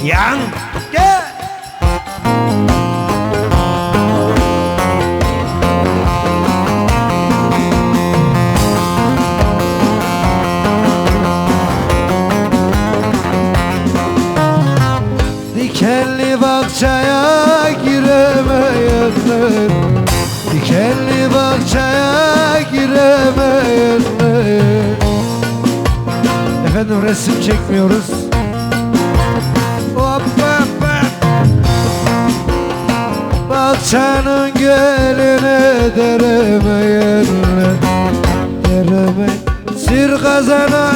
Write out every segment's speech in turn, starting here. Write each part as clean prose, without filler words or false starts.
Yan gel. Dikenli bahçeye giremeyenler, dikenli bahçeye giremeyenler. Efendim resim çekmiyoruz. Hop hop hop. Bahçenin geline deremeyenler, dereme sir kazana.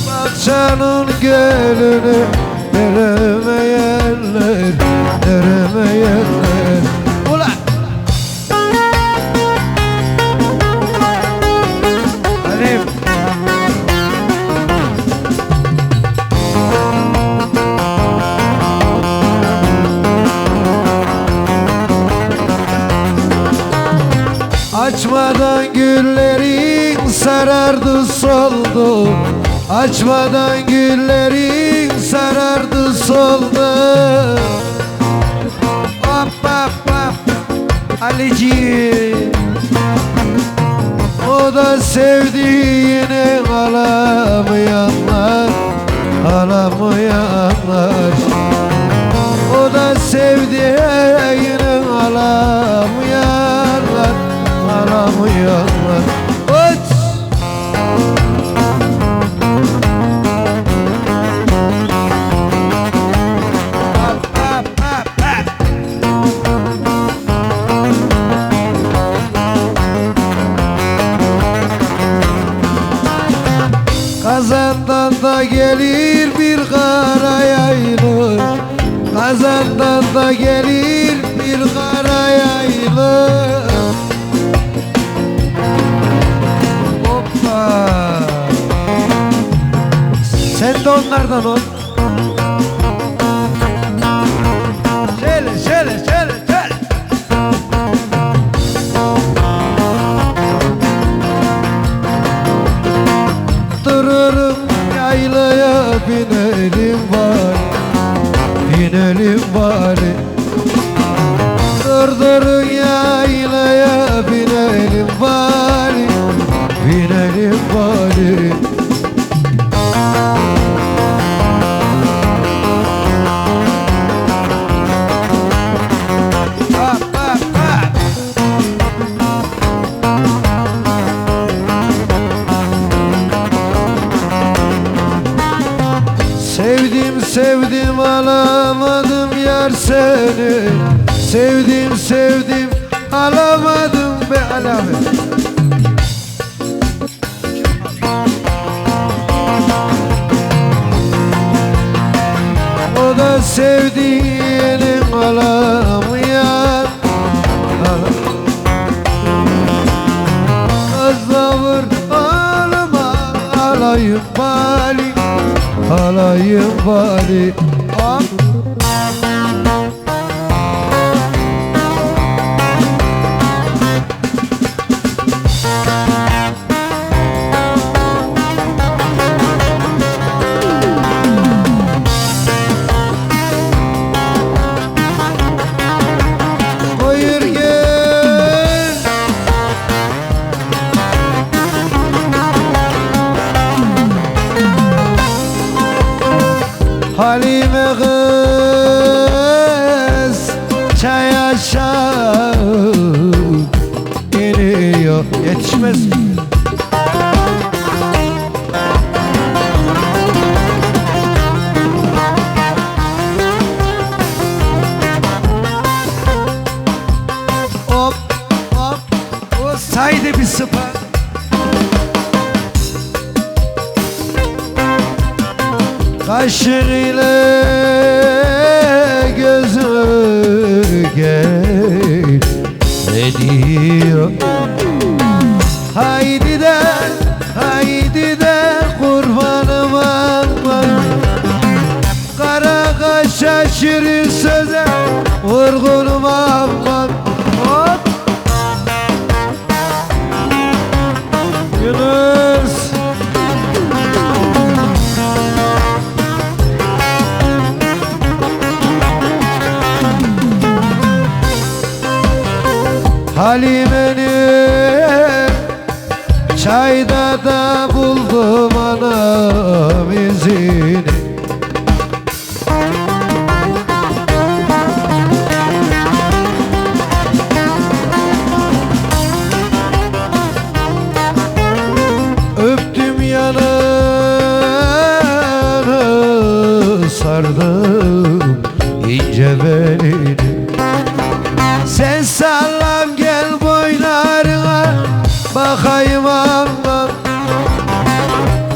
Bahçenin geline deremeyenler, deremeyenler. Ulan! Halim! Açmadan güllerin sarardı soldu, açmadan güllerin sarardı soldu. Hop hop hop Alici, o da sevdiğini alamayanlar, alamayanlar. O da sevdiğini alamayanlar, alamayanlar. Uç! Kazandan da gelir bir kara yaylı, kazandan da gelir bir kara yaylı. Hoppa! Sen de onlardan ol. Şöyle şöyle şöyle şöyle. Dururum yaylaya binelim bari, binelim bari. Durdurun yaylaya binelim bari, binelim bari. Hop hop hop. Sevdim sevdim alamadım yar seni, sevdim sevdim alamadım be alame. O da sevdiğini alamayan, kızlavur ağlama alayım bali, alayım bali. Hop! Buyur gel. Halime kız çay aşağı iniyor. Yetişmez. Hop hop. O saydı bir sıpa. Kaşın ile gözü gel ne diyor? Haydi de kurbanım aman. Kara kaşa şirin söze vurgunum aman. Hop! Yunus! Halime'nin çayda da buldum anam izini. Öptüm yanını, sardım ince belini. Sen sallam gel boylarına, bakayım aman.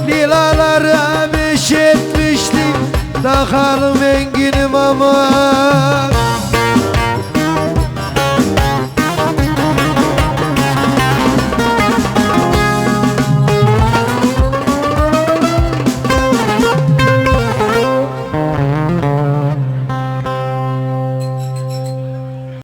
Lilalara meşetmiştik, takalım enginim aman.